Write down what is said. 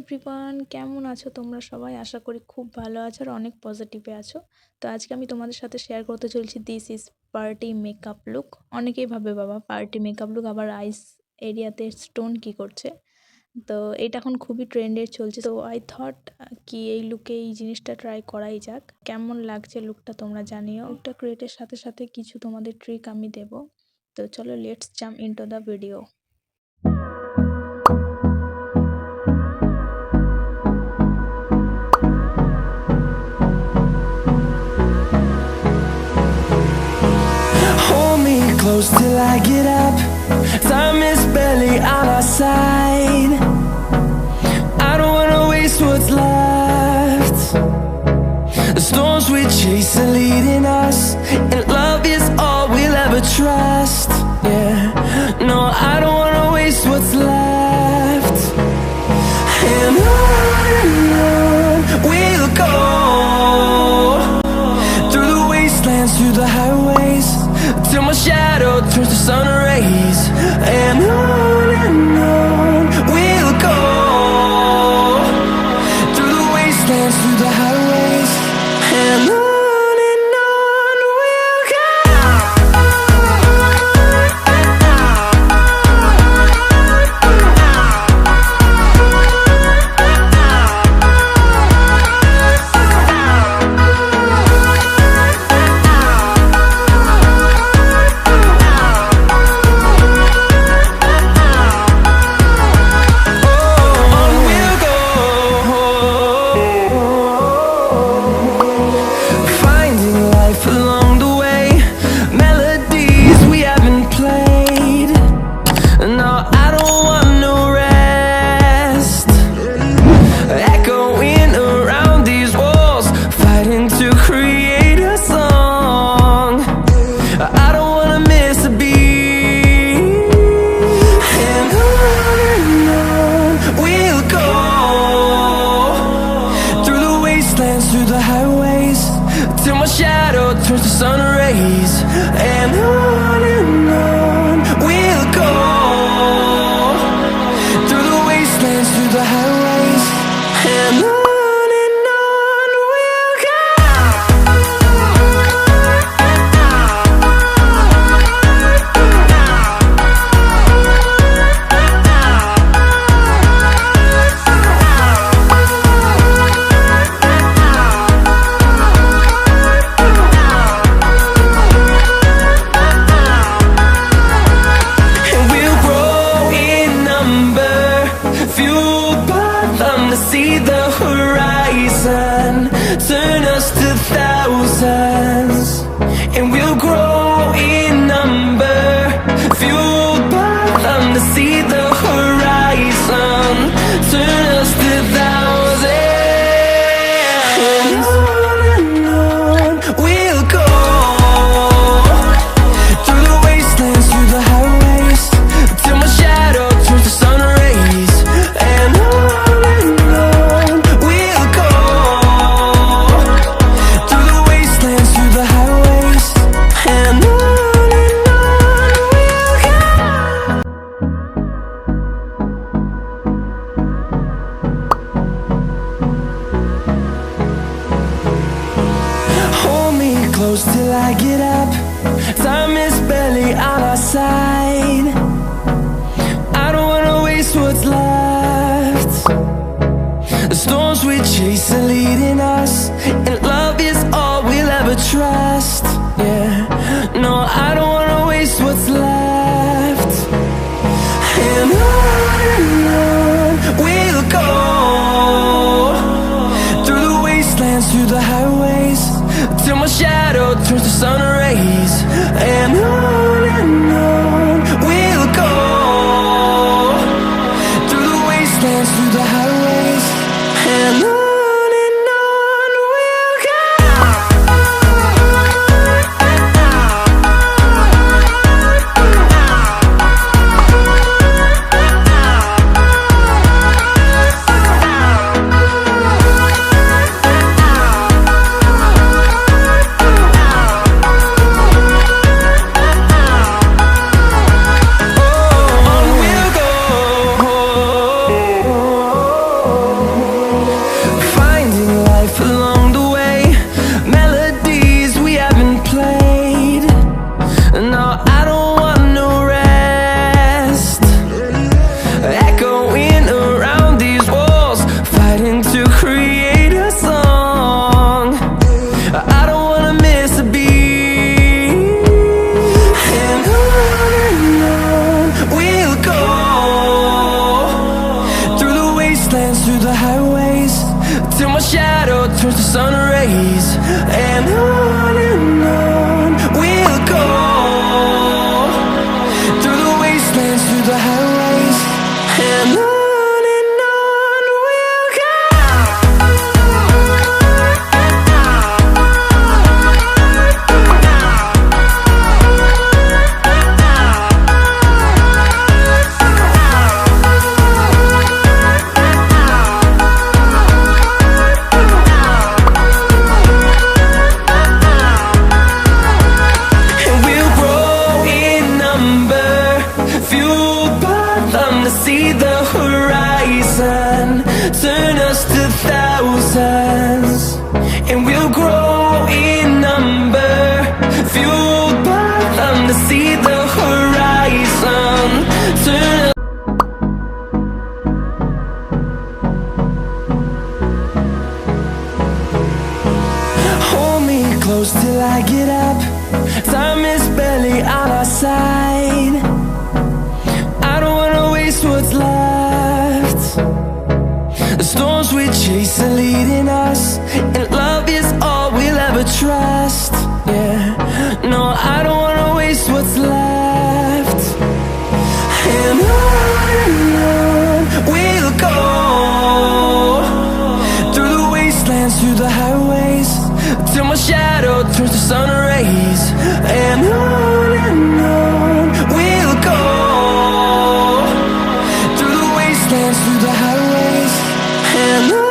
Everyone, কেমন আছো তোমরা সবাই? আশা করি খুব ভালো আছো আর অনেক পজিটিভে আছো। তো আজকে আমি তোমাদের সাথে শেয়ার করতে চলছি this is party makeup look. অনেকেই ভাবে বাবা পার্টি মেকআপ লুক আবার আইস এরিয়াতে স্টোন কি করছে। তো এটা এখন খুবই ট্রেন্ডের চলছে, তো আই থট কি এই লুকে এই জিনিসটা ট্রাই করাই যাক। কেমন লাগছে লুকটা তোমরা জানিও। লুকটা ক্রিয়েটের সাথে সাথে কিছু তোমাদের ট্রিক আমি দেবো। তো চলো let's jump into the video. Close till I get up. Time is barely on our side. I don't wanna waste what's left. The storms we chase are leading us, and love is all we'll ever trust. Yeah, no, I don't wanna waste what's left. And on we'll go, through the wastelands, through the highways, till my shadow turns to sun rays. And on we'll go, through the wastelands, through the highways. And on we'll go. Through the highways, till my shadow turns to sun rays. And on we'll go, through the wastelands, through the highways. And on we'll go. See the horizon, turn us to thousands, and we'll grow in number, fueled by them to see the horizon, turn us to thousands. And on we'll go, through the wastelands, through the highways, till my shadow turns to sun rays. And close till I get up. Time is barely on our side. I don't wanna waste what's left. The storms we chase are leading us, and love is all we'll ever trust. Yeah, no, I don't wanna waste what's left. And on we'll go, through the wastelands, through the highways, till my shadow turns to sun rays. And on we'll go, through the wastelands, through the highways. And on we'll go. the highways, till my shadow turns to sun rays. And on we'll go, through the wastelands, through the highways. And on we'll go. See the horizon, turn us to thousands, and we'll grow in number, fueled by them to see the horizon, turn us. Hold me close till I get up, time is barely on our side. What's left? The storms we chase are leading us, and love is all we'll ever trust. Yeah, no, I don't wanna waste what's left. And on we'll go, through the wastelands, through the highways, till my shadow turns to sun rays. And on we'll go, through the highways. And